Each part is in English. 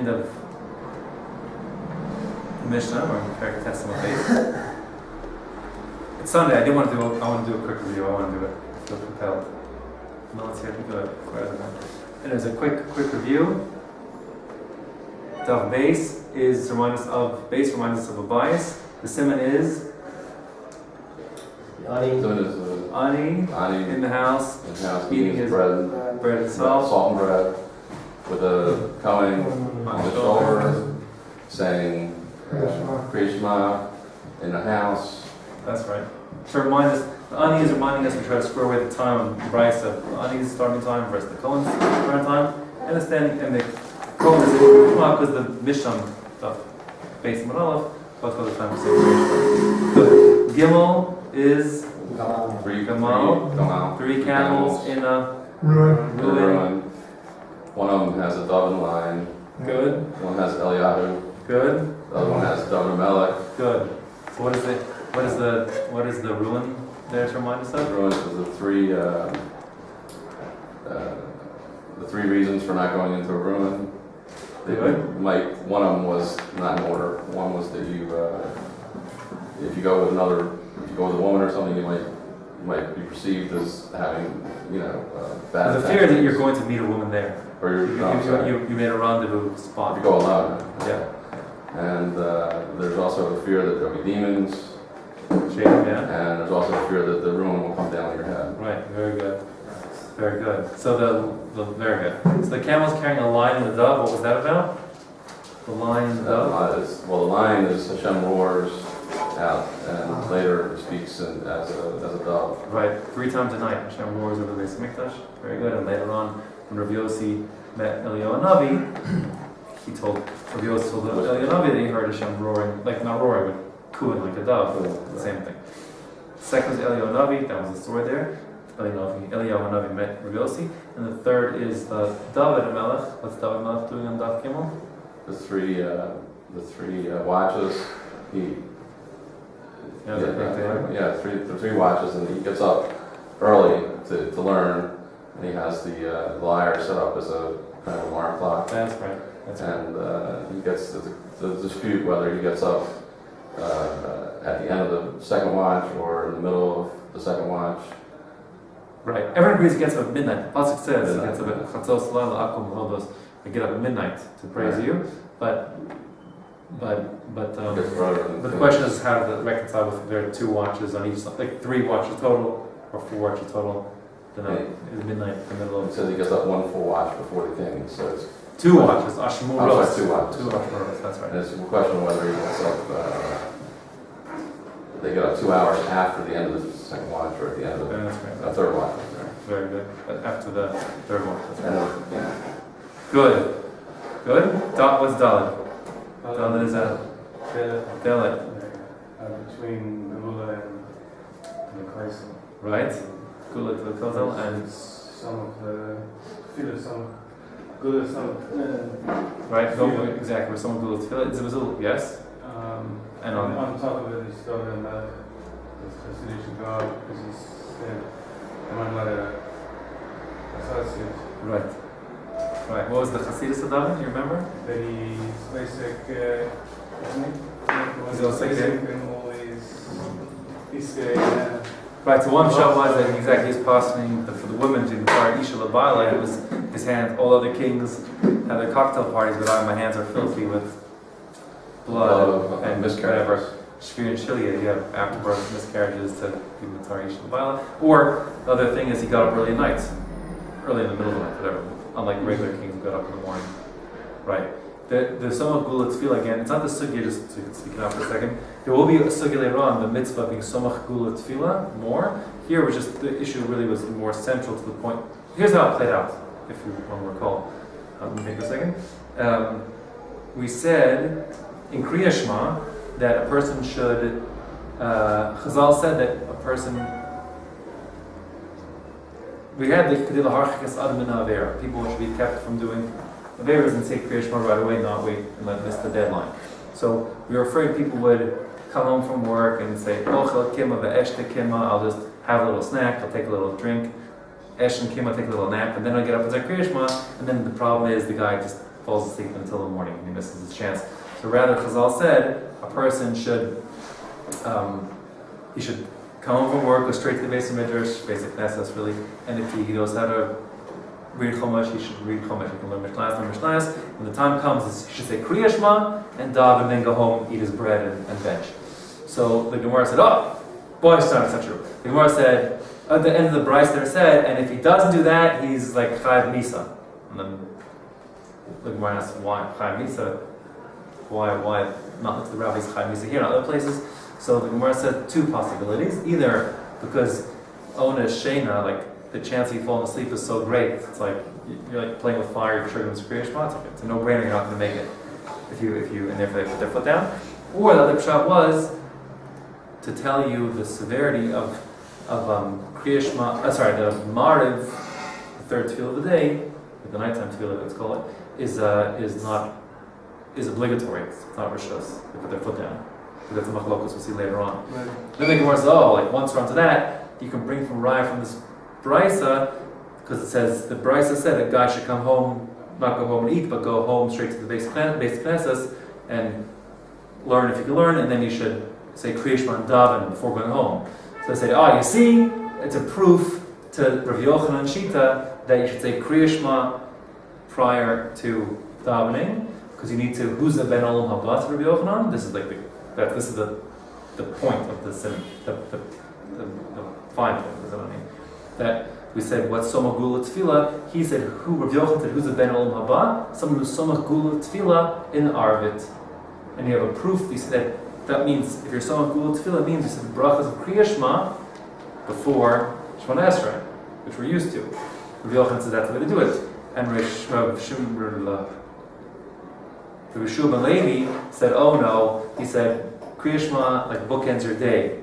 end of the Mishnah, or Perek Tesla base. It's Sunday. I want to do a quick review. I want to do it. I feel compelled. No, let's see if we do it. And there's a quick review. The base reminds us of a bias. The simon is Ani in the house eating his bread itself, salt and bread, with a coin on the shoulder, saying Kriya Shema in the house. That's right. To remind us, the Ani is reminding us we try to square away the time of the Bryce of the Ani's starting time versus the Kohen's starting time. And the Kohen is because the Mishnah stuff based on Aleph, but for the time to say Good. Gimel is three camels in a ruin. One of them has a dove and lion. Good. One has Eliyahu. Good. The other one has David Melech. Good. So what is the ruin there to remind us of? The ruin is the three reasons for not going into a ruin. One of them was not in order. One was that if you go with a woman or something, you might be perceived as having, bad. The fear that you're going to meet a woman there. Or you made a rendezvous spot. You go alone. Yeah. And there's also the fear that there'll be demons. Yeah. And there's also the fear that the ruin will come down on your head. Right. Very good. Very good. So very good. So the camel's carrying a lion and a dove. What was that about? The lion and the dove? The lion is Hashem roars out, and later speaks as a dove. Right. 3 times a night, Hashem roars over the Mesechta Brachos. Very good. And later on, when Rabbi Yossi met Eliyahu Navi, Rabbi Yossi told Eliyahu Navi that he heard Hashem roaring, like not roaring, but cooing like a dove. The same thing. Second was Eliyahu Navi. That was the story there. Eliyahu Navi met Rabbi Yossi. And the third is David Melech. What's David Melech doing on Daf Gimel? The three watches. The three watches, and he gets up early to learn, and he has the lyre set up as a kind of alarm clock. That's right. He gets the dispute whether he gets up at the end of the second watch or in the middle of the second watch. Right. Everyone agrees he gets up at midnight. The pasuk says he gets up at Chatzos Laila Akum Hodos. They get up at midnight to praise you, but the question is how to reconcile with there are 2 watches on each side, like 3 watches total or 4 watches total. Then is midnight in the middle of. It says he gets up 1 full watch before the king, so it's 2 watches. Ashmur Ros. 2 watches. 2 watches. That's right. And it's a question whether he gets up. They get up 2 hours after the end of the second watch or at the end of the third watch. Very good. After the third watch. That's right. Good. What's Dalet? Dalet is that? Dalet. Between the Gula and the Kaisel. Right. Gula to the Kaisel and some of the Gula, some. Right. Exactly. Some Gula Tefillah. It's a yes. And on top of it is David Melech, the Hasidic God, because he's among other associates. Right. What was the Hasidus of David? You remember? That he's basic, He's also basic and always he's right. So one shot was that exactly his passing for the women to inquire Isha Labala. It was his hands. All other kings have their cocktail parties, but my hands are filthy with blood and miscarriages. Shvir and Shilia, you have afterbirth miscarriages to give him the Tarish Labala. Or the other thing is he got up early at night, early in the middle of the night, whatever. Unlike regular kings who got up in the morning. Right. The Somach Gula Tefillah again, it's not the Sugya, just to speak it out for a second. There will be a Sugya later on, the mitzvah being Somach Gula Tefillah, more. Here was just, the issue really was more central to the point. Here's how it played out, if you want to recall. Let me think for a second. We said in Kriya Shema that a person should, Chazal said that a person, we had the Kedila Harchikas Adam in Avera. People should be kept from doing Averas and say Kriya Shema right away, not wait and let miss the deadline. So we were afraid people would come home from work and say, Ochel Kima ve'eshte Kima, I'll just have a little snack, I'll take a little drink, Esh and Kima take a little nap, and then I'll get up and say Kriya Shema, and then the problem is the guy just falls asleep until the morning and he misses his chance. So rather, Chazal said a person should he should come home from work, go straight to the base of Midrash, basic Knesset really, and if he knows how to read Chumash, he should read Chumash. He can learn Mishnayos. When the time comes, he should say Kriya Shema and daven, and then go home, eat his bread and bench. So the Gemara said, "Oh, boy, it's not true." The Gemara said, at the end of the Bryce there said, and if he doesn't do that, he's like Chayav Misa. And then the Gemara asked, why Chayav Misa? Why not the Rabbi's Chayav Misa here, not other places? So the Gemara said two possibilities. Either because Ona Shena, like the chance of you falling asleep is so great, it's like you're like playing with fire, you're triggering the Kriya Shema. It's a no-brainer, you're not going to make it if you and therefore they put their foot down. Or the other pshat was to tell you the severity of Kriya Shema, the Mariv, the third tefillah of the day, the nighttime tefillah, let's call it, is obligatory. It's not rishos. They put their foot down. But that's the machlokes we'll see later on. Right. Then the Gemara says, like once we're onto that, you can bring from Raya from this brisa, because it says the brisa said that guys should come home, not go home and eat, but go home straight to the basic Knesset and learn if you can learn, and then you should say Kriya Shema and daven before going home. So they say, you see, it's a proof to Rav Yochanan Shita that you should say Kriya Shema prior to davening, because you need to Huza ben Olam Haba to Rav Yochanan. This is like the point of the sin, the fine point. Is what I mean. That we said what's Somach Gula Tefillah. He said who Rav Yochanan said Huza ben Olam Haba, someone who's Somach Gula Tefillah in Arvit, and you have a proof. He said that means if you're Somach Gula Tefillah, it means you said brachas of Kriya Shema before Shemona Esrei, which we're used to. Rav Yochanan said that's the way to do it. And Rav Shua ben Levi said, oh no, he said, Kriya Shema like bookends your day.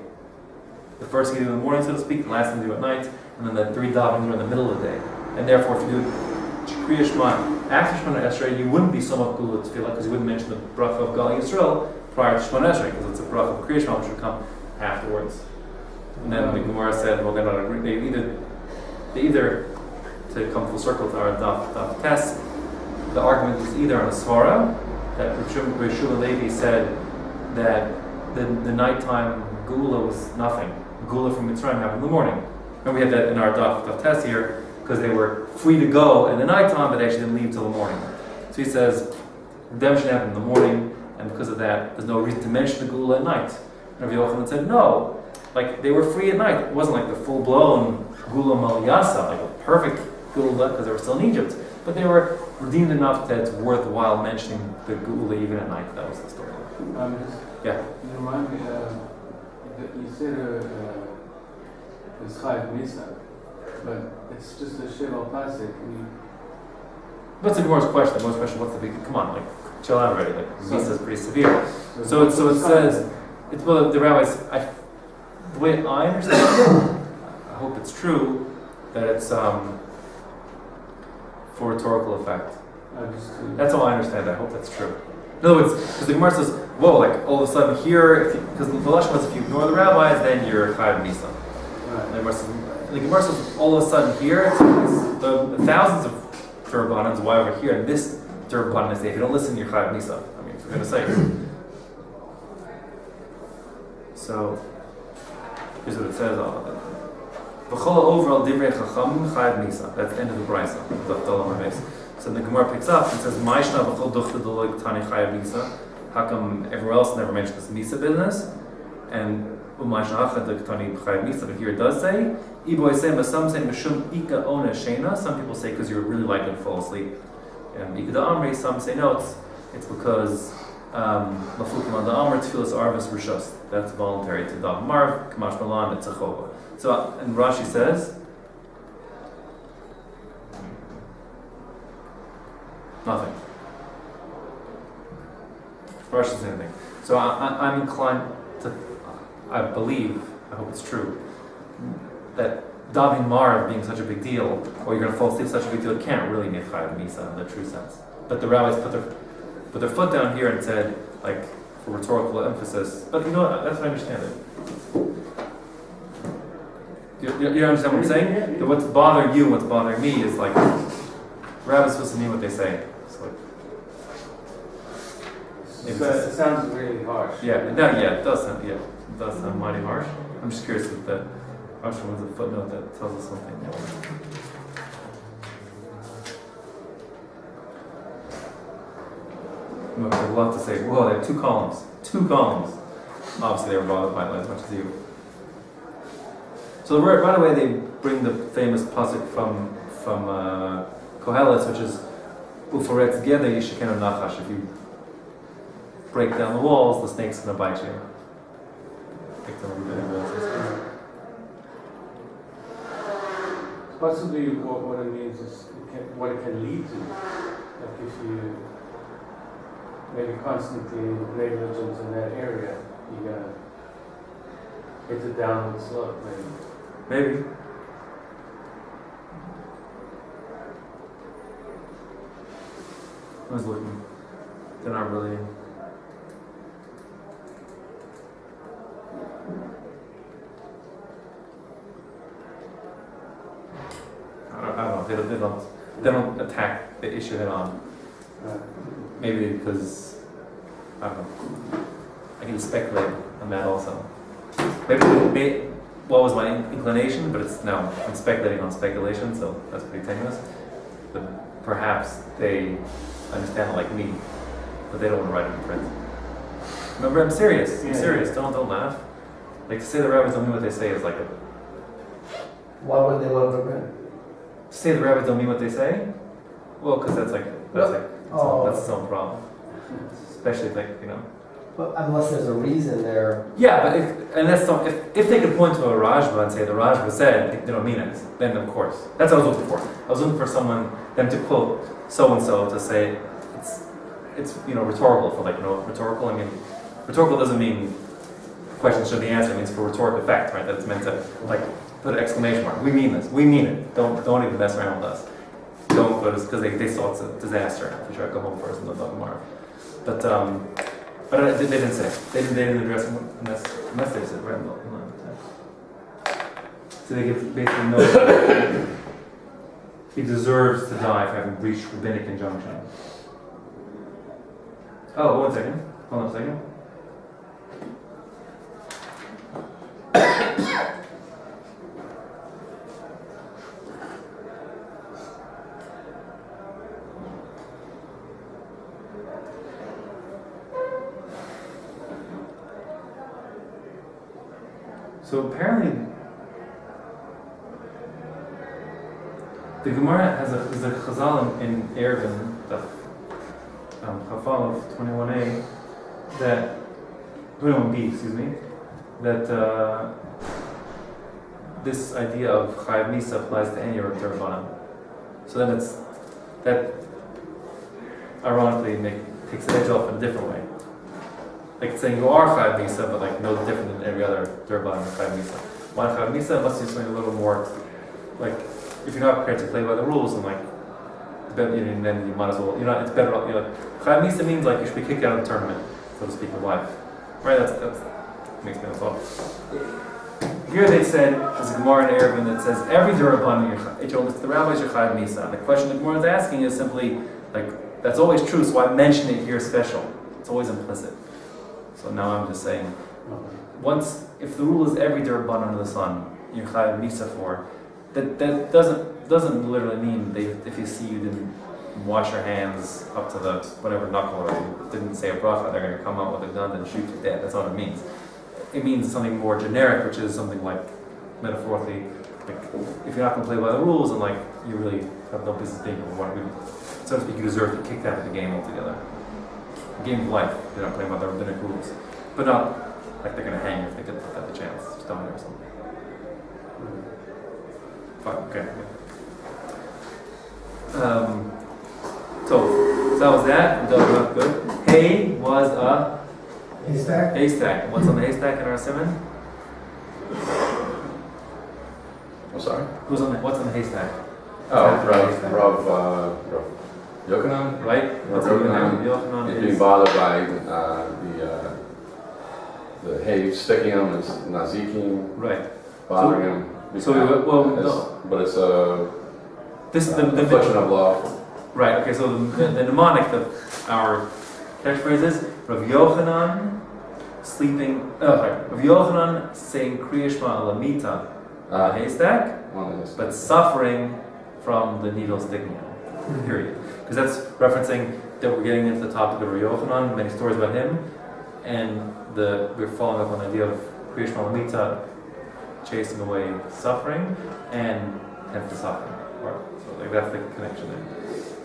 The first thing you do in the morning, so to speak, the last thing you do at night, and then the three davening in the middle of the day. And therefore, if you do Kriya Shema after Shemona Esrei, you wouldn't be Somach Gula Tefillah, because you wouldn't mention the bracha of Gal Yisrael prior to Shemona Esrei, because it's a bracha of Kriya Shema which would come afterwards. And then the Gemara said, well, they're not agree. They either to come full circle to our daf test, the argument is either on a svara that Rav Shua Levi said that the nighttime gula was nothing. Gula from Mitzrayim happened in the morning, and we had that in our daf test here because they were free to go in the nighttime, but they actually didn't leave till the morning. So he says redemption happened in the morning, and because of that, there's no reason to mention the gula at night. And Rabbi Yochanan said no. Like, they were free at night. It wasn't like the full-blown Gula Maliyasa, like a perfect Gula, because they were still in Egypt. But they were redeemed enough that it's worthwhile mentioning the Gula even at night. That was the story. Yeah. You remind me, that you said it's Chayav Misa, but it's just a Sheval Pasik. What's the Gemara's question? The most question, what's the big... Come on, like, chill out already. Like, Misa is pretty severe. So it says... It's well, the rabbis... The way I understand it, I hope it's true, that it's for rhetorical effect. That's how I understand it. I hope that's true. In other words, because the Gemara says, whoa, like all of a sudden here, because the Lashon was if you ignore the rabbis, then you're Chayav Misa. Right. The Gemara says, all of a sudden here, it's the thousands of Durbanans, why over here, and this Durban is if you don't listen, you're Chayav Misa. I mean, if you're going to say it. So, here's what it says. V'chol overall divrei chachamim chayav misa. That's the end of the brisa. So the Gemara picks up and says, "Ma'ishna v'chol duchta d'loy tani chayav misa." How come everywhere else never mentions this misa business? And u'ma'ishna achad d'tani chayav misa. But here it does say, "Iboy say," but some say mishum ika ona shena. Some people say because you're really likely to fall asleep. And ika da'amri. Some say no, it's because. Lafukim on the Amr Tfilas Arvis Rishos. That's voluntary to daven Marv, Kamash Malan, it's a chova. So, and Rashi says nothing. Rashi says anything. So I'm inclined to, I believe, I hope it's true, that davening Marv being such a big deal, or you're going to fall asleep such a big deal, it can't really make Chayav Misa in the true sense. But the rabbis put their foot down here and said, like, for rhetorical emphasis. But you know what? That's what I understand it. You understand what I'm saying? That what's bothering you, what's bothering me is like, rabbis supposed to mean what they say. So like, Maybe So it's it sounds really harsh. it does sound mighty harsh. I'm just curious if the Russian was a footnote that tells us something more. Look, there's a lot to say. Whoa, they have 2 columns. 2 columns. Obviously, they were bothered by it as much as you. So right away, they bring the famous pasuk from Koheles, which is "Uforet together yishakenu nachash." If you break down the walls, the snake's going to bite you. Break down the walls. Possibly what it means is what it can lead to. Like if you maybe constantly negligence in that area, you're gonna hit a downward slope maybe. Maybe. I was looking. They're not really. I don't know. They don't attack the issue head on. Maybe because I don't know. I can speculate on that also. Maybe what was my inclination, but it's now I'm speculating on speculation, so that's pretty tenuous. But perhaps they understand it like me, but they don't want to write it in print. Remember, I'm serious. I'm serious. Don't laugh. Like to say the rabbis don't mean what they say is like a. Why would they want to print? To say the rabbis don't mean what they say? Well, because that's its own problem. Especially if But unless there's a reason there. Yeah, but if they could point to a Rajva and say the Rajva said they don't mean it, then of course. That's what I was looking for. I was looking for them to quote so and so to say it's rhetorical for rhetorical. I mean, rhetorical doesn't mean the question should be answered. It means for rhetorical effect, right? That it's meant to put an exclamation mark. We mean this. We mean it. Don't even mess around with us. Don't go because they saw it's a disaster. If you try to go home first and then tomorrow. But they didn't say. They didn't address it unless they said right in the text. So they give basically no. He deserves to die for having breached rabbinic injunction. Oh, 1 second. Hold on a second. So apparently, the Gemara has a chazal in Eruvin, the Chafal of 21a, that 21b, excuse me, that this idea of Chayav Misa applies to any Rav Derabanan. So then that ironically takes the edge off in a different way. Like it's saying you are Chayav Misa, but no different than every other Derabanan Chayav Misa. One Chayav Misa must do something a little more, if you're not prepared to play by the rules and then you might as well, it's better, Chayav Misa means you should be kicked out of the tournament, so to speak, of life. Right? That makes me thought. Here they said, there's a Gemara in Eruvin that says, every Derabanan, it's the rabbis are Chayav Misa. The question the Gemara is asking is simply, that's always true, so I mention it here special. It's always implicit. So now I'm just saying, if the rule is every Derabanan under the sun, you're Chayav Misa for, that doesn't literally mean if you see you didn't wash your hands up to the whatever knuckle or you didn't say a bracha, they're going to come out with a gun and shoot you dead. That's all it means. It means something more generic, which is something metaphorically, if you're not going to play by the rules and you really have no business being here, so to speak, you deserve to be kicked out of the game altogether. The game of life, you're not playing by the rabbinic rules, but not they're going to hang you if they get the chance, just down there or something. Fine, okay. So that was that. Good. Hay was a Haystack? haystack. What's on the haystack in our simon? I'm sorry? What's on the haystack? Oh, Rav Yochanan? Right? Rav Yochanan Yochanan is being bothered by the hay sticking him as nazikim, right. bothering him. But it's this is the affliction of law. Right. Okay. So the mnemonic that our catchphrase is Rav Yochanan Rav Yochanan saying Kriya Shema Alamita haystack, but suffering from the needle sticking out. Period. Because that's referencing that we're getting into the topic of Rav Yochanan, many stories about him, and we're following up on the idea of Kriya Shema Alamita, chasing away suffering, and hence the suffering part. So like that's the connection there.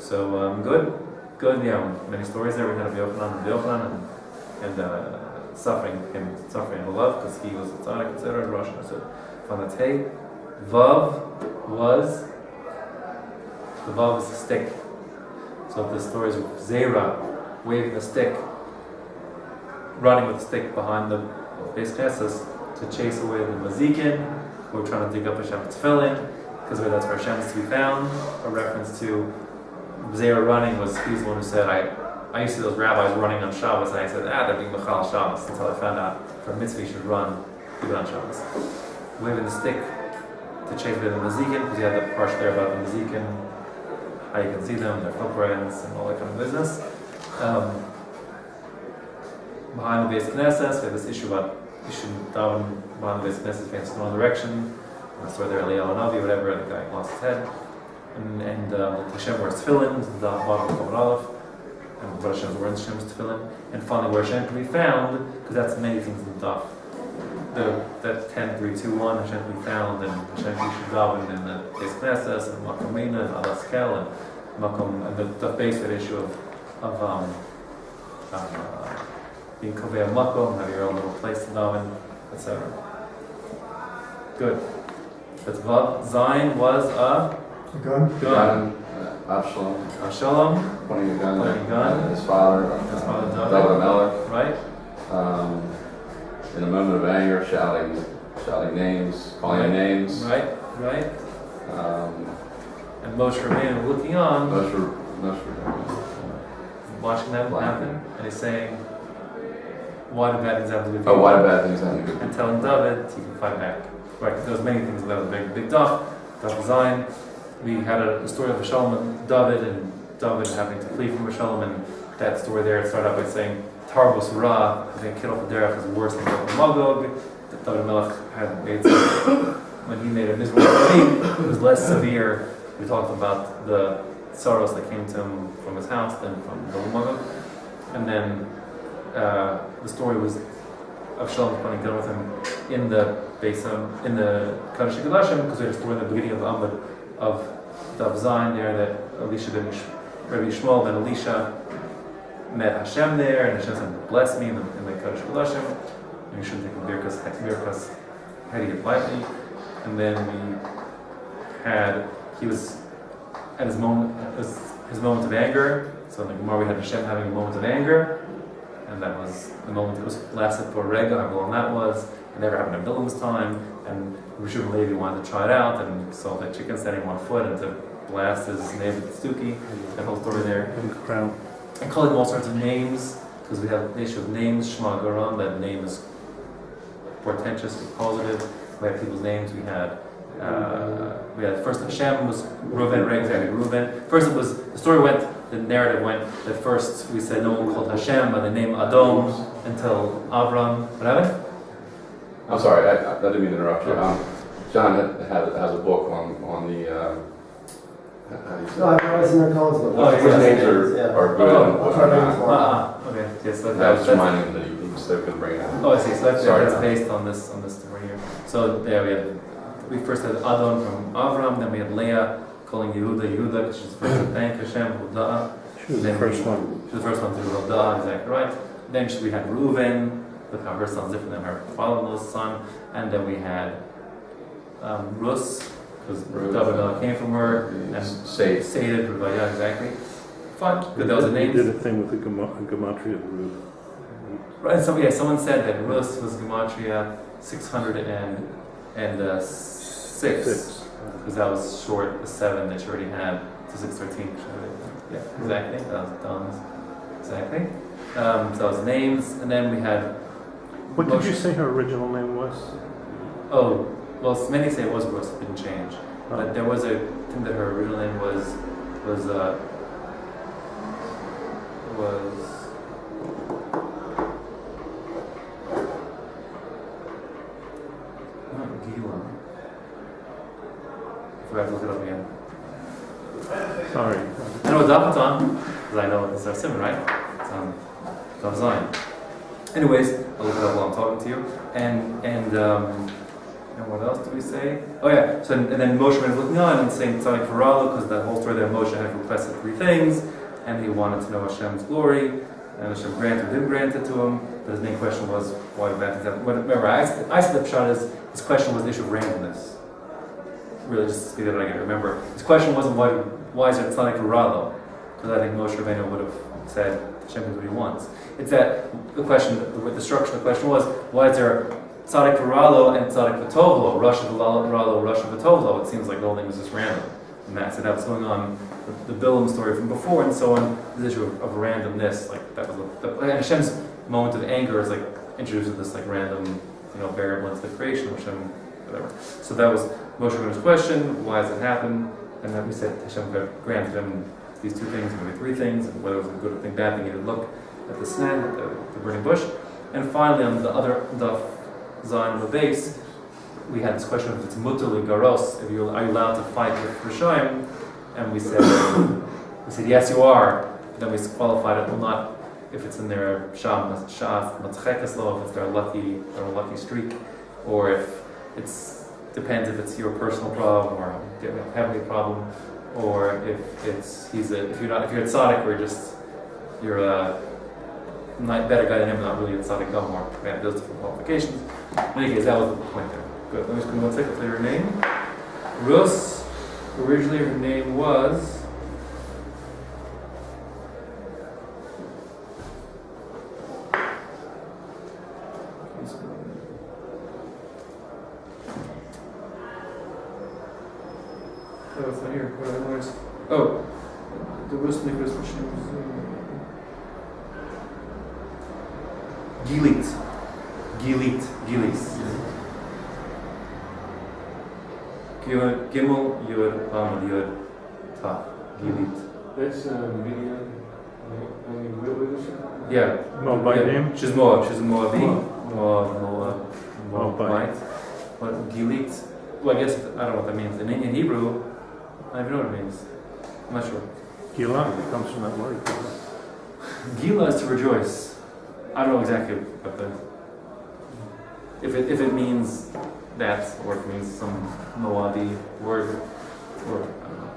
So good. Yeah, many stories there. We had Rabbi Yochanan, and suffering and love because he was a tzaddik, etc. Rosh Hashanah. From the Tay, the vav is a stick. So the stories of Zera waving the stick, running with the stick behind the base classes to chase away the mazikin who were trying to dig up Hashem's tefillin, because that's where Hashem is to be found. A reference to Zera running he's the one who said, I used to see those rabbis running on Shabbos, and I said, they're being Mechal Shabbos, until I found out for mitzvah you should run even on Shabbos. Waving the stick to chase away the mazikin, because you had the part there about the mazikin, how you can see them, their footprints, and all that kind of business. Behind the base Knesset, we have this issue about you shouldn't daven behind the base Knesset facing the wrong direction. That's where they're Eliyahu Navi, whatever, and the guy lost his head. And Hashem wears tefillin, the bottom of the Aleph, and what Hashem wears Hashem's tefillin. And finally, where Hashem can be found, because that's many things in the daf. That 10, 3, 2, 1, Hashem can be found, and Hashem you should daven in the base Knesset, and Makom Mina, and Alas Kel, and Makom, and the basic issue of being Kovei Makom, have your own little place to daven, etc. Good. That's Vav. Zayin was a gun. Avshalom. Pointing a gun Pointing a gun. at his father David Melech. Right. In a moment of anger, shouting names, calling him names. Right. And Moshe Rabbeinu looking on, watching that happen, and he's saying, why do bad things have to do with you? Why do bad things happen to good And telling David he can fight back. Right, there was many things about the big daf design. We had a story of Avshalom and David having to flee from Avshalom, and that story there started out by saying Tarbos Ra, I think Kiddush Derech is worse than Magog. David Melech had made when he made a miserable mistake, it was less severe. We talked about the sorrows that came to him from his house than from Magog. And then the story was Avshalom putting down with him in the Kaddish Kodashim, because we had a story in the beginning of the Amud of Dav Zayin there that Rabbi Shmuel ben Elisha met Hashem there, and Hashem said, bless me in the Kaddish Kodashim, and you shouldn't take Birkas Hedi lightly. And then he was at his moment of anger. So in the Gemara we had Hashem having a moment of anger, and that was the moment. It was lasted for Rega, however long that was. It never happened in Bilam's time, and Rishon and Levi wanted to try it out, and saw the chicken standing on one foot and to blast his neighbor with Stuki. That whole story there. And calling him all sorts of names, because we have the issue of names, Shema Garam, that name is portentous and positive. We had people's names. We had first Hashem was Reuven, exactly Reuven. First the story went, the narrative went that first we said no one called Hashem by the name Adom until Avram. What happened? I'm sorry, I didn't mean to interrupt you. John has a book on the. How do you say? No, I've always seen their calls. Which names are good and what are not. Okay. Yes, I was reminding him that he was going to bring it up. Oh, I see. So that's based on this story here. So there we first had Adon from Avram, then we had Leah calling Yehuda, because she's the first to thank Hashem, Huda. She was the first one. She was the first one to do Huda, exactly right. Then we had Reuven, look how her son's different than her father-in-law's son. And then we had Rus, because David came from her, and Saded, Rebaya, exactly. Fine, good, that was a name. He did a thing with the gematria of Ruth. Right, someone said that Rus was gematria 606, because that was short, the 7 that she already had, to 613. Yeah, exactly, that was Don's. Exactly. So that was names, and then we had... What did you say her original name was? Oh, well, many say it was Rus, it didn't change. Oh. But there was a thing that her original name was Sorry. I know what daf it's on, because I know it's our simon, right? It's on Daf Zion. Anyways, I'll look it up while I'm talking to you. And what else do we say? Oh yeah, so and then Moshe was looking on and saying Tzadik V'Ralo, because that whole story there, Moshe had requested 3 things, and he wanted to know Hashem's glory, and Hashem granted or didn't grant it to him. But his main question was, why did bad things happen? Remember, I said the pshat is, his question was the issue of randomness. Really, just to speak that I get. Remember, his question wasn't why is there Tzadik V'Ralo? Because I think Moshe Rabbeinu would have said Hashem can do what he wants. It's that the question, the structure of the question was, why is there Tzadik V'Ralo and Tzadik V'Tovlo, Rosh V'Ralo, Rosh V'Tovlo? It seems like the whole thing was just random. And that's going on, the Bilam story from before and so on, this issue of randomness, like that was and Hashem's moment of anger is like introduced this like random, variable into the creation of Hashem, whatever. So that was Moshe Rabbeinu's question, why does it happen? And then we said Hashem granted him these 2 things, maybe 3 things, and whether it was a good thing, bad thing, he would look at the snag, at the burning bush. And finally, on the other Daf Zion on the base, we had this question of if it's mutali garos, are you allowed to fight with Rishayim? And we said yes, you are. But then we qualified it, well, not if it's in their shaf matzchekas lo, if it's their lucky streak, or if depends if it's your personal problem or a heavenly problem, or if you're tzaddik or you're a better guy than him, not really a tzaddik gomor. We have those different qualifications. In any case, that was the point there. Good. Let me just come 1 second. Her name, Rus. Originally, her name was. Oh, it's not here. Oh, the Rus Nicholas. Gilis. Gimel, Yud, Amud, Yud, Ta. Gilit. That's Midian. Where is she? Yeah. Moabite name? She's Moab. She's a Moabite. Moabite. But Gilit, well, I guess, I don't know what that means. In Hebrew, I don't even know what it means. I'm not sure. Gila comes from that word. Gila is to rejoice. I don't know exactly what the... If it means that, or if it means some Moabi word, or I don't know.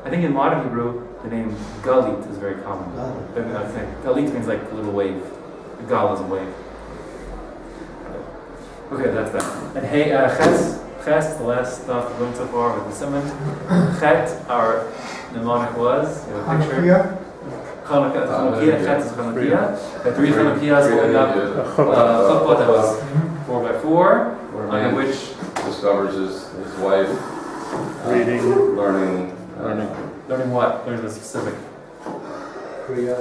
I think in modern Hebrew, the name Galit is very common. Galit means like a little wave. A gal is a wave. Okay, that's that. And hey, Ches, the last stuff we're going so far with the simon. Chet, our mnemonic was, you have a picture? Chanukah, Chet is Chanukah. The 3 Chanukahs holding up chuppah that was 4x4, under which discovers his wife Reading. learning learning what? Learning the specific. Korea.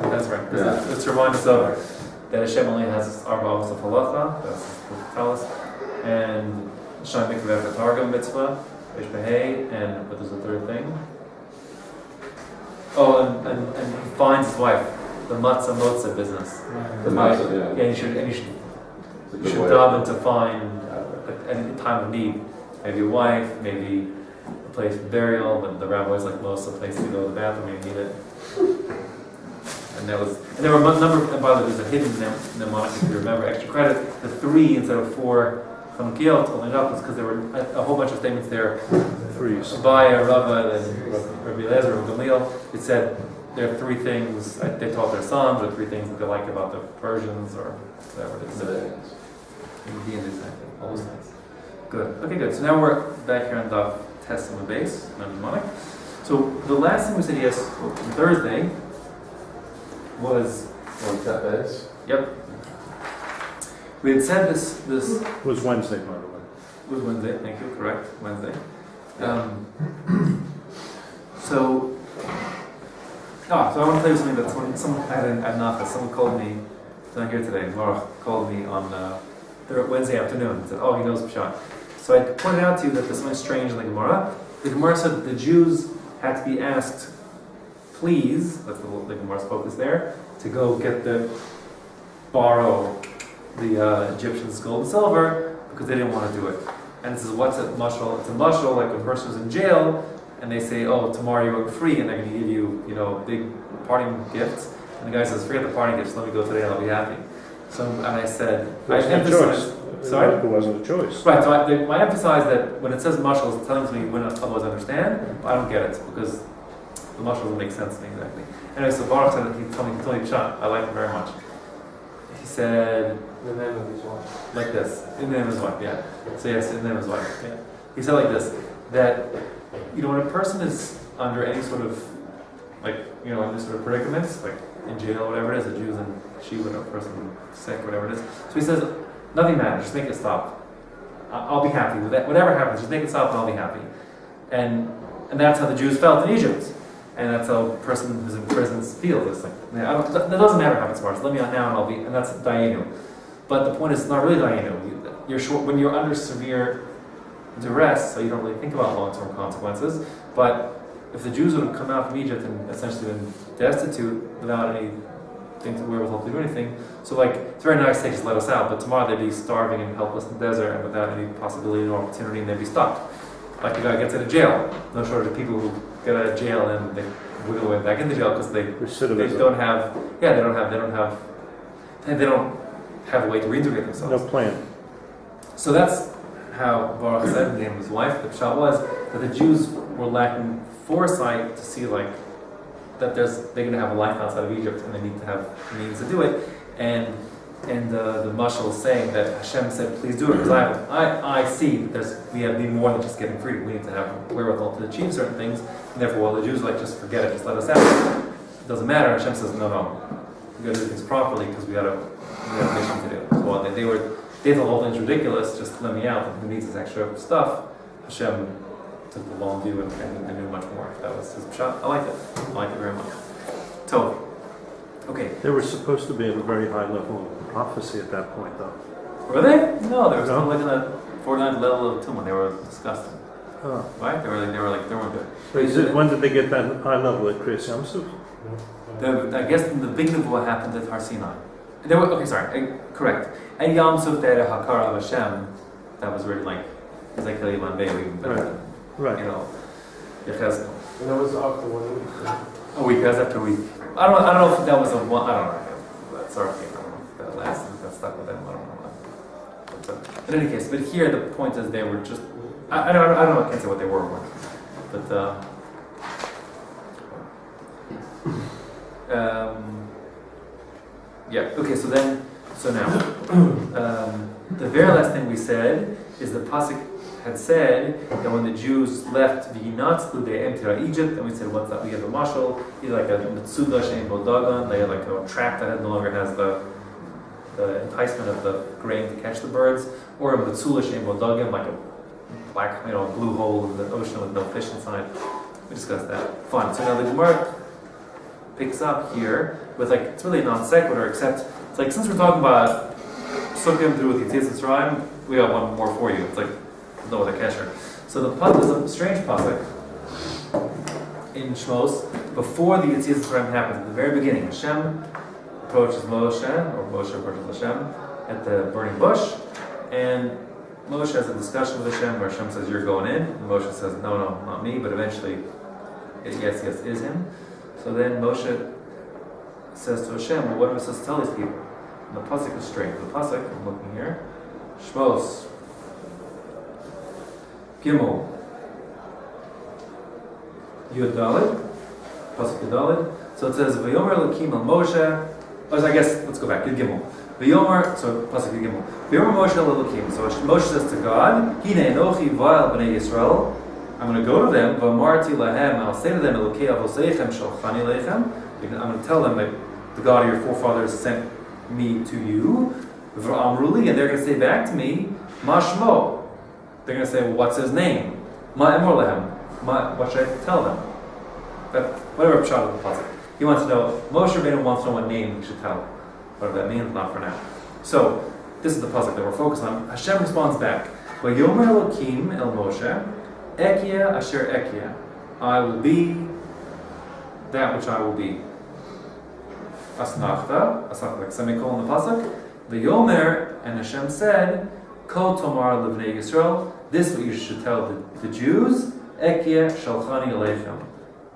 That's right. Yeah. It's to remind us of that Hashem only has Arba Avos of Halacha, that's what to tell us, and Shnai Mikveh Targum mitzvah, Reish Behei, and but there's a 3rd thing. Oh, and he finds his wife, the matzah motza business. the matzah, Yeah, you should daven to find at any time of need, maybe a wife, maybe a place for burial, but the rabbis like most of the place to go to the bathroom when you need it. And there were a number of, and by the way, there's a hidden mnemonic if you remember, extra credit. The 3 instead of 4 Chanukiyot only up was because there were a whole bunch of statements there. 3s. Abaya, Rava, and Rabbi Eliezer, and Gamliel. It said there are 3 things they taught their sons, or 3 things that they like about the Persians, or whatever it is. All those things. Good. Okay, good. So now we're back here on Daf Test on the base, mnemonic. So the last thing we said on Thursday was. Yep. We had said this It was Wednesday, by the way. was Wednesday. Thank you. Correct. Wednesday. So I want to tell you something that someone had at Nachas. Someone called me. He's not here today. Marach called me on Wednesday afternoon and said, "Oh, he knows Pshat." So I pointed out to you that there's something strange in the Gemara. The Gemara said that the Jews had to be asked, please, that's the Gemara's focus there, to go borrow the Egyptians' gold and silver because they didn't want to do it. And this is what's a mashal? It's a mashal like when a person was in jail and they say, oh, tomorrow you work free, and they're going to give you, big parting gifts. And the guy says, forget the parting gifts, let me go today and I'll be happy. So, and I said, It wasn't a choice. Sorry? It wasn't a choice. Right, so I emphasize that when it says mashal, it's telling me when otherwise I understand, but I don't get it, because the mashal doesn't make sense to me exactly. Anyway, so Baruch said, he told me Pshat, I like it very much. He said, The name of his wife. like this, in the name of his wife, yeah. So yes, in the name of his wife, yeah. He said like this, that, when a person is under any sort of, any sort of predicaments, like in jail or whatever it is, a Jew and she with a person sick, whatever it is. So he says, nothing matters, just make it stop. I'll be happy with that. Whatever happens, just make it stop and I'll be happy. And that's how the Jews felt in Egypt. And that's how a person who's in prison feels. It's like, that doesn't matter how it's tomorrow, just let me out now and I'll be, and that's Dayenu. But the point is, it's not really Dayenu. When you're under severe duress, so you don't really think about long-term consequences, but if the Jews would have come out from Egypt and essentially been destitute without anything to wherewithal to do anything, so it's very nice they just let us out, but tomorrow they'd be starving and helpless in the desert and without any possibility or opportunity, and they'd be stuck. Like the guy gets out of jail. No shortage of people who get out of jail and they wiggle way back into jail because they don't have a way to reintegrate themselves. No plan. So that's how Baruch said in the name of his wife. The pshat was that the Jews were lacking foresight to see that they're going to have a life outside of Egypt and they need to have means to do it. And the mashal is saying that Hashem said, please do it, because I see that we need more than just getting free. We need to have wherewithal to achieve certain things. And therefore, the Jews are like, just forget it, just let us out. It doesn't matter. And Hashem says, no, we got to do things properly because we have a mission to do. So they thought the whole thing's ridiculous, just let me out. Who needs this extra stuff? Hashem took the long view and knew much more. That was his pshat. I liked it. I liked it very much. So, okay. They were supposed to be at a very high level of prophecy at that point, though. Were they? No, they were still in the 49th level of Tumah. They were disgusting. Oh. Right? They weren't good. When did they get that high level at Kriyas Yamsuf? I guess the big of what happened at Har Sinai. Correct. At Yam Suf they had a Hakara of Hashem that was written like Ezekiel Iman Bey, even better. Right. Yechezkel. And that was after 1 week. A week, that's after a week. I don't know if that was a one. I don't know. That's our opinion. I don't know if that lasted. If that stuck with them. I don't know. But in any case, but here the point is they were just. I don't know. I can't say what they were. But yeah. Okay. So now, the very last thing we said is the pasuk had said that when the Jews left V'yinatzlu, they emptied out Egypt, and we said what's that? We have a mashal, either like a Metsuda Shein Bodagan, they had like a trap that no longer has the enticement of the grain to catch the birds, or a Metsula Shein Bodagan, like a black, blue hole in the ocean with no fish inside. We discussed that. Fine. So now the Gemara picks up here with it's really non sequitur, except it's since we're talking about Sukkim through with Yitzhak Mitzrayim, we got one more for you. It's no other kesher. So the pasuk is a strange pasuk in Shmos before the Yitzhak Mitzrayim happens. At the very beginning, Hashem approaches Moshe, or Moshe approaches Hashem at the burning bush, and Moshe has a discussion with Hashem where Hashem says, "You're going in," and Moshe says, "No, not me," but eventually, yes, is him. So then Moshe says to Hashem, "Well, what am I supposed to tell these people?" And the pasuk is strange. The pasuk, I'm looking here, Shmos Gimel Yud Daled, pasuk Yud Daled. So it says, "V'yomer Elokim al Moshe." I guess let's go back. Yud Gimel. V'yomer. So pasuk Yud Gimel. V'yomer Moshe Elokim. So Moshe says to God, "Hine enochi va'al b'nei Yisrael." I'm going to go to them. V'amarti lahem. I'll say to them, "Elokei avoseichem shalchani leichem." I'm going to tell them that the God of your forefathers sent me to you. V'amruli, and they're going to say back to me, "Mashmo." They're going to say, "Well, what's his name?" Ma emor lehem. What should I tell them? Whatever pshat of the pasuk. He wants to know. Moshe Rabbeinu wants to know what name he should tell. Whatever that means, not for now. So this is the pasuk that we're focused on. Hashem responds back. V'yomer Elokim el Moshe, Ekia asher Ekia. I will be that which I will be. Asnachta, like semicolon in the pasuk. V'yomer, and Hashem said, Kol tomar levnei Yisrael. This is what you should tell the Jews. Ekia shalchani aleichem.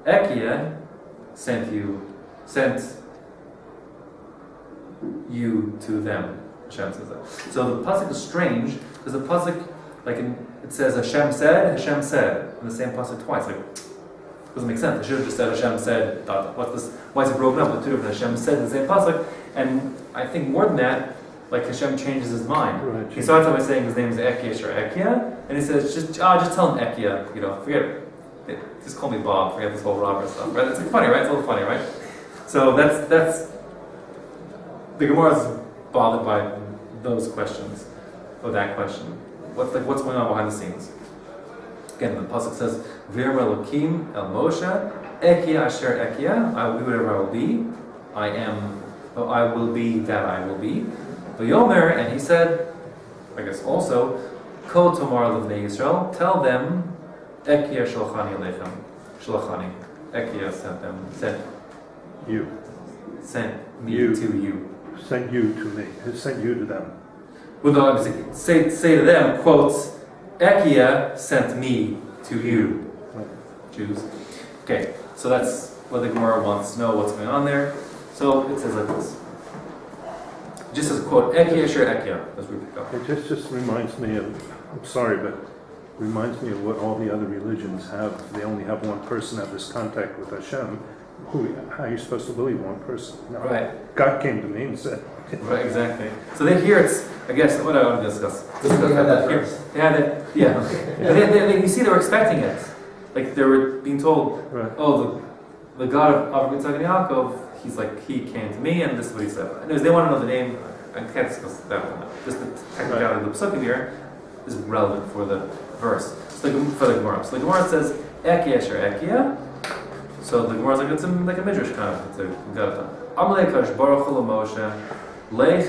Ekia sent you to them. Hashem says that. So the pasuk is strange because the pasuk, it says Hashem said, in the same pasuk twice. Doesn't make sense. It should have just said Hashem said. What's this? Why is it broken up with two different Hashem said in the same pasuk? And I think more than that, Hashem changes his mind. Right. He starts out by saying his name is Ekia or Ekia, and he says just tell him Ekia. Forget it. Just call me Bob. Forget this whole Robert stuff. Right? It's funny, right? It's a little funny, right? So that's the Gemara is bothered by those questions, or that question. What's going on behind the scenes? Again, the pasuk says, "V'yom Elokim el Moshe, Ekia asher Ekia." I will be whatever I will be. I will be that I will be. V'yomer, and he said, I guess also, Ko tomar l'vnei Yisrael, tell them, Ekia shalchani aleichem, shalchani. Ekia sent me You. to you. Sent you to me. It sent you to them. Well, no, obviously, say to them, quotes, Ekia sent me to you, Jews. Okay, so that's what the Gemara wants to know, what's going on there. So it says like this. Just as a quote, Ekia asher Ekia, as we pick up. It just reminds me of, I'm sorry, but reminds me of what all the other religions have. They only have one person have this contact with Hashem. How are you supposed to believe one person? No, Right. God came to me and said. Right, exactly. So they hear it's, I guess, what I want to discuss. They had that Here. first. They had it, yeah. You see, they were expecting it. They were being told, Right. oh, the God of Avraham, Yitzchak, and Yaakov, he came to me, and this is what he said. Anyways, they want to know the name. I can't discuss that one now. Just the technicality of the psukim here is relevant for the verse. So for the Gemara. So the Gemara says, Ekia asher Ekia. So the Gemara is it's like a midrash kind of. It's a Gata. Amalei Kadosh Baruch Hu Moshe, Lech.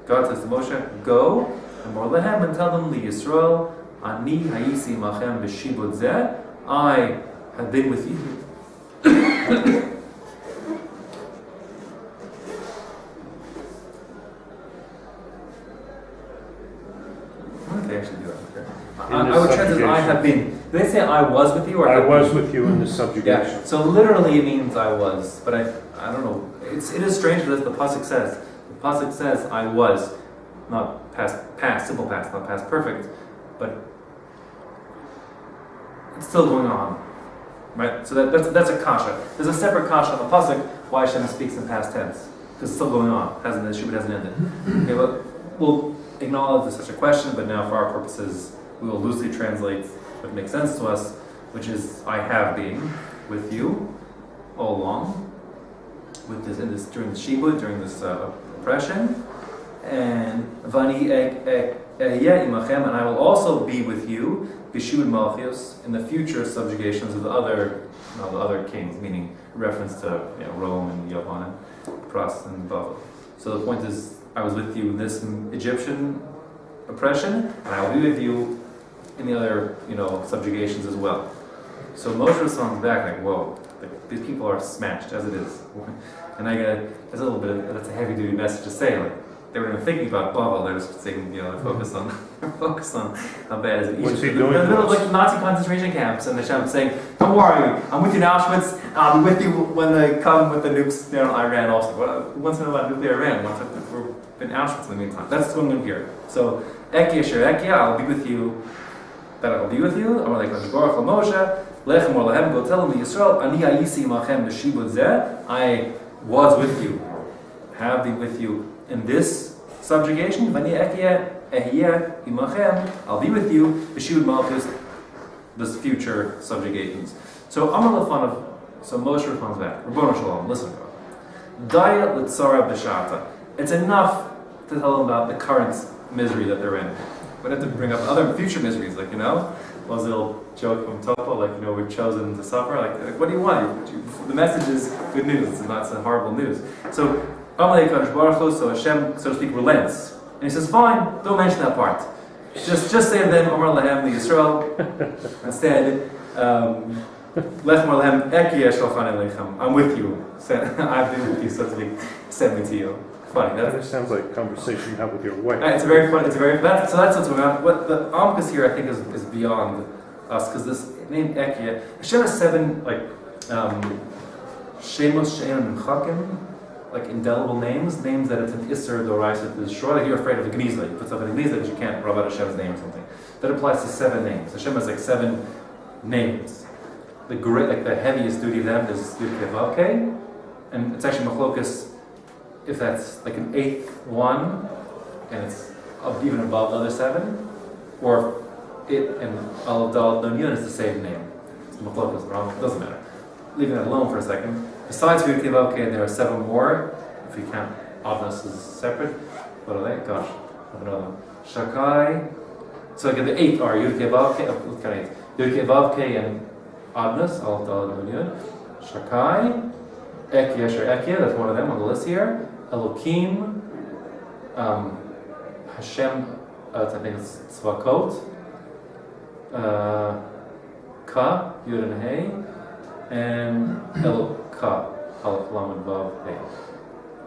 God says to Moshe, go and more lehem and tell them, Li Yisrael, Ani Hayisi Machem B'Shibud Zeh. I have been with you. Why did they actually do that? Okay. I would translate I have been. Did they say I was with you or I have was been? with you in the subjugation. Yeah. So literally it means I was, but I don't know. It is strange that the pasuk says. The pasuk says I was, not past, simple past, not past perfect, but it's still going on, right? So that's a kasha. There's a separate kasha on the pasuk why Hashem speaks in past tense because it's still going on. The shibud hasn't ended. Okay, but we'll acknowledge there's such a question, but now for our purposes, we will loosely translate what makes sense to us, which is I have been with you all along, with this during the shibud, during this oppression, and vani imachem, and I will also be with you b'shibud malchios in the future subjugations of the other kings, meaning reference to Rome and Yavan and Pras and Babel. So the point is, I was with you in this Egyptian oppression, and I will be with you in the other, subjugations as well. So Moshe responds back like, "Whoa, these people are smashed as it is." And that's a heavy-duty message to say. They weren't even thinking about Babel. They're just saying, focus on how bad is it. What's he Egypt. doing? In the middle of Nazi concentration camps, and Hashem saying, "Don't worry, I'm with you in Auschwitz. I'll be with you when they come with the nukes in Iran also." Who wants to know about nuclear Iran? We're in Auschwitz in the meantime. That's what's going on here. So, Ekia Sher Ekia, I'll be with you. That I will be with you. I'm like Baruch Moshe. Lechem or lehem. Go tell them the Yisrael. Ani hayisi machem b'shibud zeh. I was with you. Have been with you in this subjugation. Vani Ekia ehiyeh imachem. I'll be with you. B'shibud malchus. This future subjugations. So So Moshe responds back. Rabbono Shalom. Listen, God. Daya l'tzara b'shata. It's enough to tell them about the current misery that they're in. We have to bring up other future miseries, was a little joke from Topo, we're chosen to suffer. What do you want? The message is good news. It's not horrible news. So, Amalei Kadosh Baruch Hu, so Hashem, so to speak, relents, and he says, "Fine, don't mention that part. Just say to them, Omer Lahem the Yisrael." Instead, Lech Omer Lahem Ekia Shalchan Elechem. I'm with you. I've been with you, so to speak. Send me to you. Funny. That sounds like a conversation you have with your wife. It's very funny. So that's what's going on. What the Amkus here, I think, is beyond us, because name Ekia. Hashem has 7 like Shemos She'en Chakim, like indelible names that it's an Isser Doraisa to destroy. Like you're afraid of a Gniza, you put stuff in a Gniza because you can't rub out Hashem's name or something. That applies to 7 names. Hashem has like 7 names. The great, like the heaviest duty of them is Yud Kei Vav Kei, and it's actually machlokas if that's like an 8th one, and it's even above the other 7, or it and Aleph Dal Nun Yud is the same name. It's machlokas, it doesn't matter. Leaving that alone for a second. Besides Yud Kei Vav Kei, there are 7 more. If you count Avnos is separate. What are they? Gosh, I have another one. Shakai. So again, the 8 are Yud Kei Vav Kei. Yud Kei Vav Kei and Adnas, Aleph Dal Nun Yud. Shakai. Ekia Asher Ekia, that's one of them on the list here. Elokim. Hashem, I think it's Tzvakot. Ka, Yud and Hey. And Eloka, Aleph Lamed Vav Hey.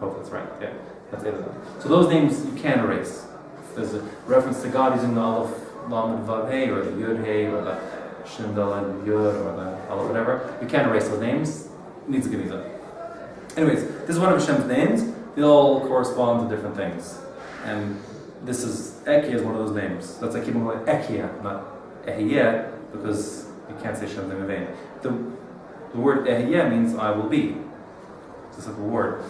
Hope that's right. Yeah, that's 8 of them. So those names you can erase. If there's a reference to God using the Aleph Lamed Vav Hey, or the Yud Hey, or the Shin Dalet Yud, or the Aleph whatever, you can erase those names. It needs to give these up. Anyways, this is one of Hashem's names. They all correspond to different things, and this is Ekia is one of those names. That's like keeping going Ekia, not Ehiyeh, because you can't say Hashem's name in vain. The word Ehiyeh means I will be. It's a simple word.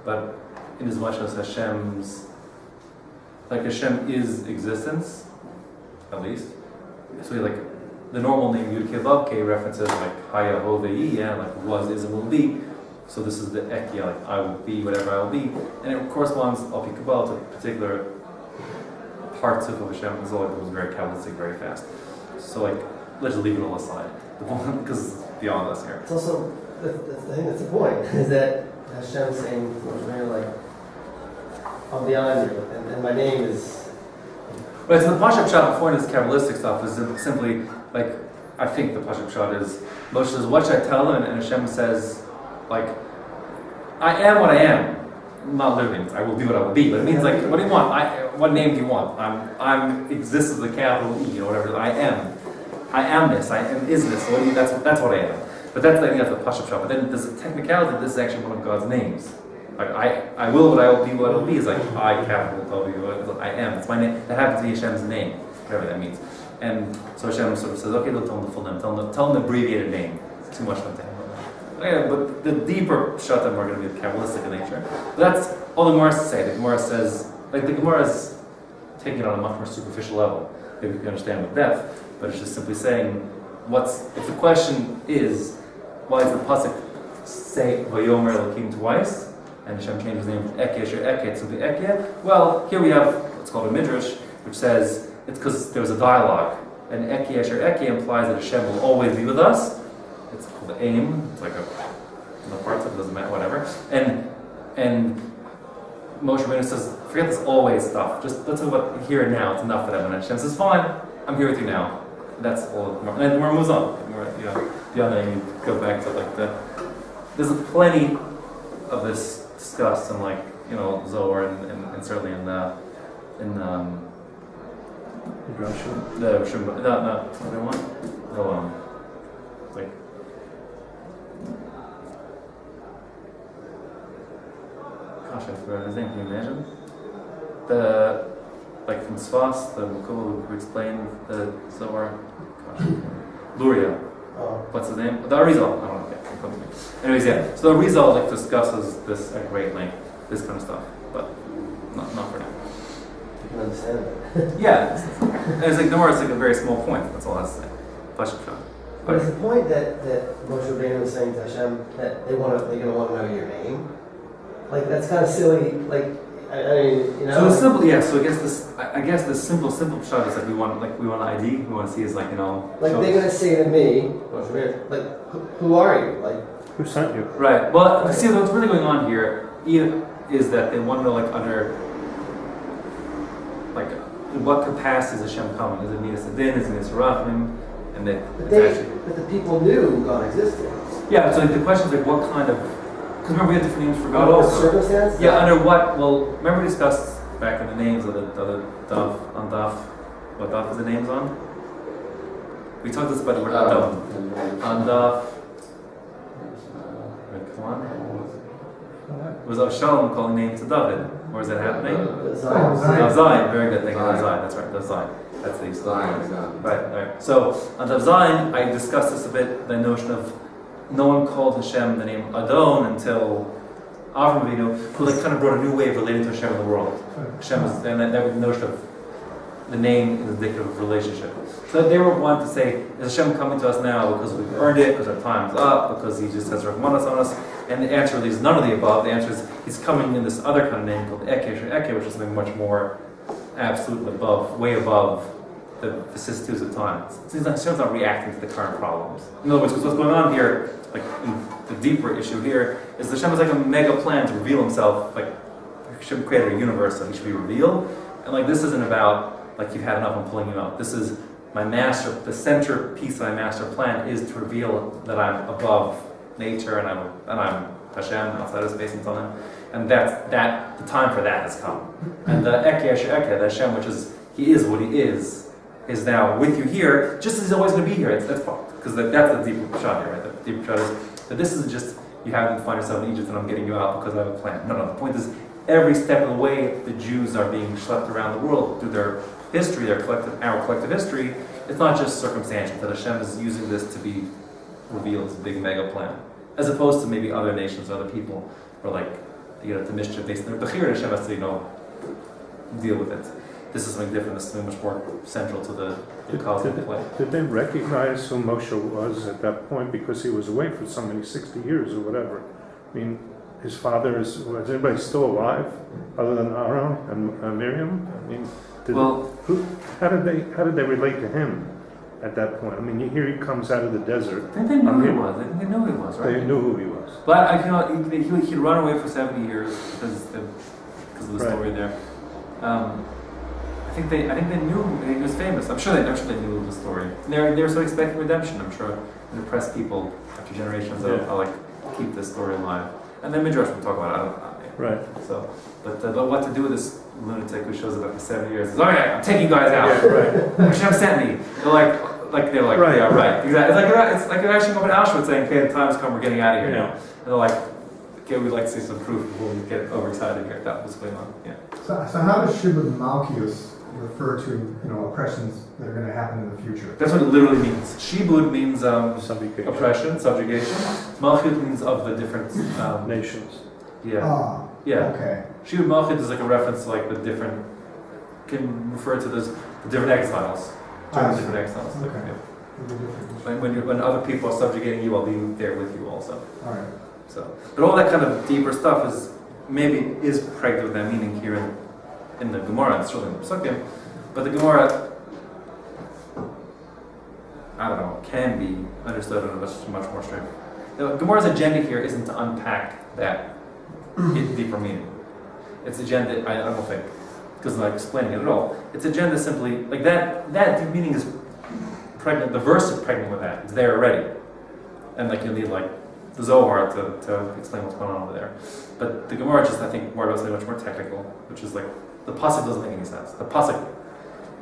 But in as much as Hashem is existence, at least. So like the normal name Yud Kei Vav Kei references like Haya Ho Ve'i, like was, is, and will be. So this is the Ekia, like I will be, whatever I will be. And it corresponds, Al Pi Kabbalah, to particular parts of Hashem. It's all like it was very Kabbalistic, very fast. So like, let's just leave it all aside. Because it's beyond us here. It's also, I think that's the point, is that Hashem saying, like, I'm beyond you, and my name is... Right, so the Pashup Shot before this Kabbalistic stuff is simply, like, I think the Pashup Shot is, Moshe says, what should I tell him? And Hashem says, like, I am what I am. I'm not living, I will be what I will be. But it means, like, what do you want? What name do you want? I'm exists with a capital E, or whatever. I am this, I am is this. So that's what I am. But I think that's the Pashup Shot. But then there's a technicality, this is actually one of God's names. Like I will what I will be, what I will be is like I capital W, I am. It's my name. That happens to be Hashem's name, whatever that means. And so Hashem sort of says, okay, don't tell him the full name, tell him the abbreviated name. It's too much for him to handle. Okay, but the deeper shatim are going to be Kabbalistic in nature. But that's all the Gemara has to say. The Gemara says, like the Gemara is taking it on a much more superficial level. Maybe you can understand with depth, but it's just simply saying, if the question is, why does the pasuk say Vayomer Elokim twice, and Hashem changed his name from Ekia Asher Ekia to simply Ekia? Well, here we have what's called a midrash, which says it's because there was a dialogue, and Ekia Asher Ekia implies that Hashem will always be with us. It's called the aim. It's like no parts of it, doesn't matter, whatever. And Moshe Rabbeinu says, forget this always stuff. Just let's talk about here and now. It's enough for them. And Hashem says, fine, I'm here with you now. That's all. And then Gemara moves on. Beyond that, you go back to like there's plenty of this discussed in like Zohar and certainly in the Shum. No, what do I want? It's like. Gosh, I forgot his name. Can you imagine? Like from Sfas, the Mukul who explained the Zohar. Gosh, Luria. What's his name? The Arizal. I don't know. Anyways, yeah. So the Arizal like discusses this at great length, this kind of stuff, but not for now. You can understand it. Yeah, it's like it's like a very small point. That's all I have to say. Pashup Shot. But it's the point that Moshe Rabbeinu was saying to Hashem that they're gonna want to know your name. Like that's kind of silly. Like I mean, So it's simple, yeah. So I guess the simple shot is like we want an ID. We want to see is like Like they're gonna say to me, Moshe Rabbeinu, like who are you? Like who sent you? Right. Well, see what's really going on here is that they want to know like under like in what capacity is Hashem coming? Is it Midas Adin? Is it Midas Rachim? And but the people knew God existed. Yeah. So like, the question is like what kind of. Because remember we had different names for God also. Circumstance? Yeah, under what? Well, remember we discussed back in the names of the Daf, on Daf, what Daf is the names on? We talked this about the word Adon. On the come on. It was Avshalom calling names to David. Where is that happening? Zion. Very good. Thank you. Zion. That's right. That's Zion. That's the Zion. Right. So on the Zion, I discussed this a bit. The notion of no one called Hashem the name Adon until Avram Avinu, who like kind of brought a new way of relating to Hashem in the world. Hashem is, and that was the notion of the name is indicative of relationship. So they were wanting to say, is Hashem coming to us now because we've earned it, because our time's up, because He just has Rahmanas on us? And the answer is none of the above. The answer is He's coming in this other kind of name called Eke, which is something much more absolute above, way above the vicissitudes of time. Hashem's not reacting to the current problems. In other words, because what's going on here, like the deeper issue here, is Hashem is like a mega plan to reveal Himself. Like Hashem created a universe that He should be revealed, and like this isn't about like you've had enough, I'm pulling you out. This is my master. The centerpiece of my master plan is to reveal that I'm above nature and I'm Hashem outside of space and time, and that the time for that has come. And the Eke, the Hashem, which is He is what He is now with you here, just as He's always going to be here. That's because that's the deeper shot here, right? The deeper shot is that this isn't just you happen to find yourself in Egypt and I'm getting you out because I have a plan. No. The point is, every step of the way, the Jews are being schlepped around the world through their history, our collective history. It's not just circumstantial. That Hashem is using this to be revealed as a big mega plan, as opposed to maybe other nations, other people, where like the mischief they their bechir, Hashem has to deal with it. This is something different. This is something much more central to the cosmic play. Did they recognize who Moshe was at that point because he was away for so many 60 years or whatever? I mean, his father was anybody still alive other than Aaron and Miriam? I mean, how did they relate to him at that point? I mean, here he comes out of the desert. I think they knew who he was. I think they knew who he was, right? They knew who he was. But he'd run away for 70 years because of the story there. I think they knew he was famous. I'm sure they knew the story. And they were sort of expecting redemption. I'm sure the oppressed people after generations of like keep this story alive. And then Midrash will talk about it. Right. So, but what to do with this lunatic who shows up after 7 years is, okay, I'm taking you guys out. Yeah, right. Hashem sent me. They're like, right. Yeah, right. Exactly. It's like they're actually going to Auschwitz saying, okay, the time's come, we're getting out of here now. And they're like, okay, we'd like to see some proof before we get overexcited here. That was going on. Yeah. So how does Shibud Malkius refer to oppressions that are going to happen in the future? That's what it literally means. Shibud means Subjugation. oppression, subjugation. Malchut means of the different Nations. Yeah. Yeah. Okay. Shibud Malchut is like a reference to like the different, can refer to the different exiles. Different exiles. Okay. Yeah. Like when other people are subjugating you, I'll be there with you also. All right. So, but all that kind of deeper stuff is pregnant with that meaning here in the Gemara, and certainly in the Pesukim. But the Gemara, I don't know, can be understood in a much more straight. The Gemara's agenda here isn't to unpack that deeper meaning. Its agenda, I don't think, because I'm not explaining it at all. Its agenda simply, like that deep meaning is pregnant. The verse is pregnant with that. It's there already, and like you need like the Zohar to explain what's going on over there. But the Gemara just, I think, more about something much more technical, which is like, the pasuk doesn't make any sense. The pasuk,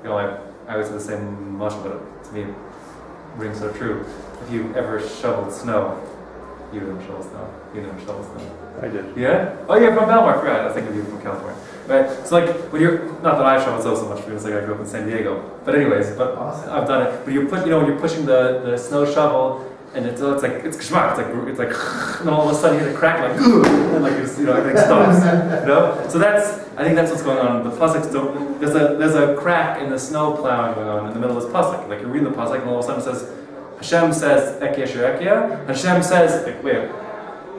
I always say the same much, but to me it rings so true. If you ever shoveled snow, you didn't shovel snow. You didn't shovel snow. I did. Yeah? Oh, you're from Belmar, I forgot. I was thinking of you from California. Right? It's like, when you're, not that I've shoveled snow so much, because like I grew up in San Diego. But anyways, Awesome. I've done it. But when you're pushing the snow shovel, and it's geschmack, it's like, and all of a sudden you hear a crack, like, and like, everything stops, So I think that's what's going on. The pasuk there's a crack in the snow plowing going on in the middle of this pasuk. Like, you read the pasuk, and all of a sudden it says, Hashem says, Ekia Sherekia, Hashem says, like, wait,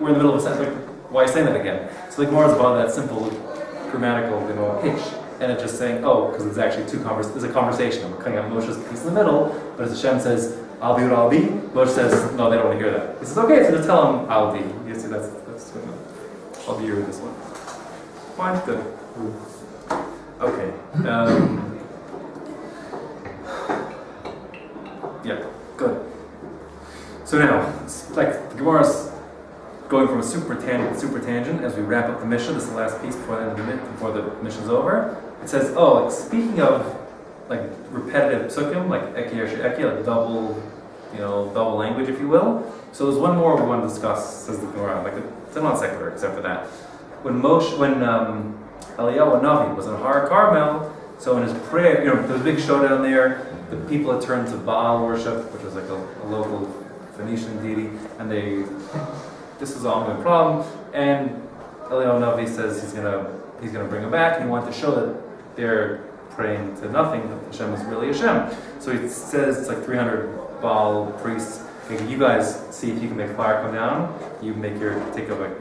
we're in the middle of a sentence, like, why are you saying that again? So the Gemara is about that simple grammatical, hitch, and it's just saying, because it's actually there's a conversation, we're cutting out Moshe's piece in the middle, but as Hashem says, I'll be what I'll be. Moshe says, no, they don't want to hear that. He says, okay, so just tell him I'll be. You see, that's I'll be here with this one. Fine, good. Okay. Yeah, good. So now, it's like the Gemara's going from a super tangent as we wrap up the mission. This is the last piece before the end of before the mission's over. It says, speaking of like repetitive psukim, like eki or eki, like double language, if you will. So there's one more we want to discuss, says the Gemara, like it's not secular except for that. When Eliyahu Navi was in Har Carmel, so in his prayer, there was a big showdown there. The people had turned to Baal worship, which was like a local Phoenician deity, and this is an ongoing problem. And Eliyahu Navi says he's gonna bring them back, and he wanted to show that they're praying to nothing, that Hashem is really Hashem. So he says it's like 300 Baal priests. Okay, you guys see if you can make fire come down. You take up a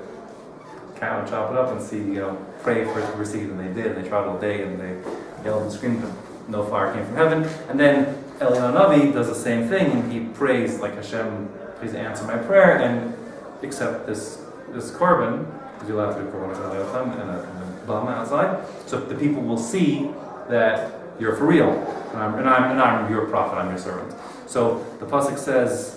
cow and chop it up and see, pray for it to receive. And they did. And they tried all day and they yelled and screamed, but no fire came from heaven. And then Eliyahu Navi does the same thing, and he prays like, Hashem, please answer my prayer and accept this korban, because you'll have to do korban and a bama outside, so that the people will see that you're for real, and I'm your prophet, I'm your servant. So the pasuk says,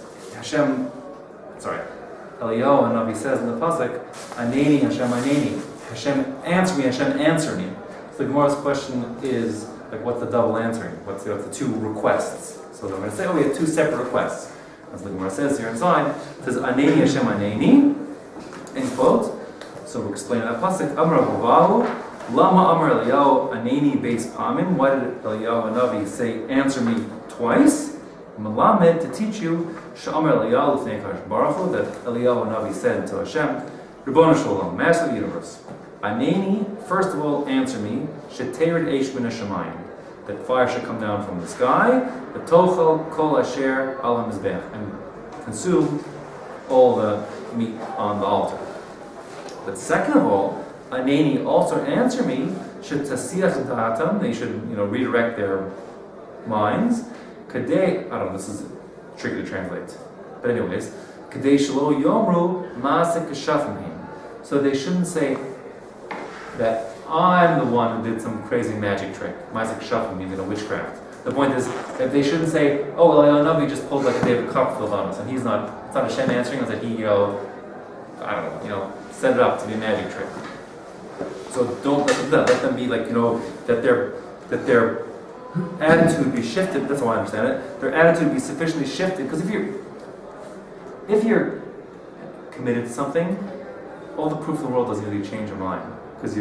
Eliyahu and Navi says in the pasuk, Aneni Hashem Aneni, Hashem answer me. So the Gemara's question is, like, what's the double answering? What's the two requests? So they're going to say, we have two separate requests. As the Gemara says here inside, it says, Aneni Hashem Aneni, end quote. So we'll explain that pasuk. Amar Huvahu, Lama Amar Eliyahu Aneni Beis Pamim. Why did Eliyahu and Navi say, answer me twice? Malamed, to teach you, Sha'amar Eliyahu L'fnei Kadosh Baruch Hu, that Eliyahu and Navi said to Hashem, Ribono Shalom, Master of the universe, Aneni, first of all, answer me, Shetered Eish Min HaShamayim, that fire should come down from the sky, V'tochel Kol Asher Al HaMizbech, and consume all the meat on the altar. But second of all, Aneni, also answer me, Shetasiach Da'atam, they should, redirect their minds, Kadei, I don't know, this is tricky to translate. But anyways, Kadei Shelo Yomru Maaseh Keshafim. So they shouldn't say that I'm the one who did some crazy magic trick. Maaseh Keshafim means witchcraft. The point is that they shouldn't say, Eliyahu Navi just pulled like a David Copperfield on us, and it's not Hashem answering us, that he, set it up to be a magic trick. So don't let them be like, that their attitude be shifted. That's how I understand it. Their attitude be sufficiently shifted, because if you're committed to something, all the proof in the world doesn't really change your mind, because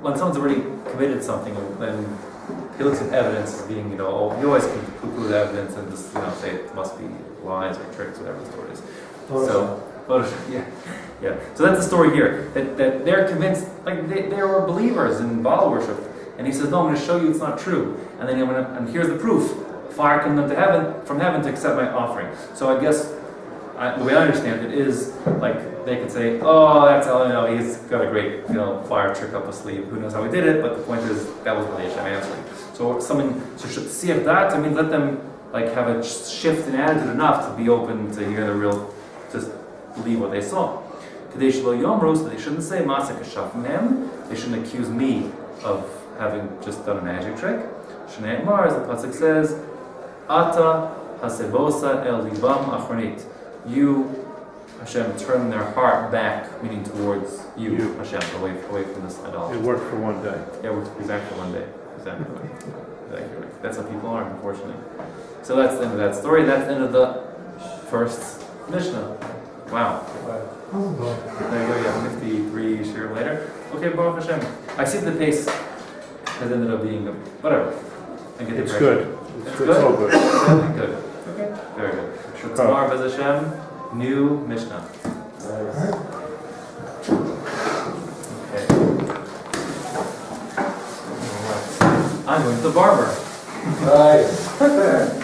when someone's already committed to something, then he looks at evidence as being, you always can poo-poo the evidence and just say it must be lies or tricks, whatever the story is. Yeah. So that's the story here. That they're convinced, like they were believers in Baal worship, and he says, "No, I'm going to show you it's not true." And then and here's the proof: fire came down from heaven to accept my offering. So I guess the way I understand it is like they could say, "Oh, that's how he's got a great fire trick up his sleeve. Who knows how he did it?" But the point is that was really Hashem answering. So should see if that. I mean, let them like have a shift in attitude enough to be open to hear the real, just believe what they saw. Kadei Shelo Yomru, so they shouldn't say Maaseh Keshafim. They shouldn't accuse me of having just done a magic trick. Shnei Mar, as the pasuk says, Ata hasebosa el libam achronit. You, Hashem, turn their heart back, meaning towards you. Hashem, away from this idolatry. It worked for one day. Yeah, it worked exactly one day. Exactly right. That's how people are, unfortunately. So that's the end of that story. That's the end of the first Mishnah. Wow. There you go, yeah, 53 shir later. Okay, Baruch Hashem. I see the pace has ended up being whatever. It's good. It's good. It's all good. Good. Okay. Very good. So tomorrow, Bez Hashem, new Mishnah. Okay. I'm going to the barber. Nice.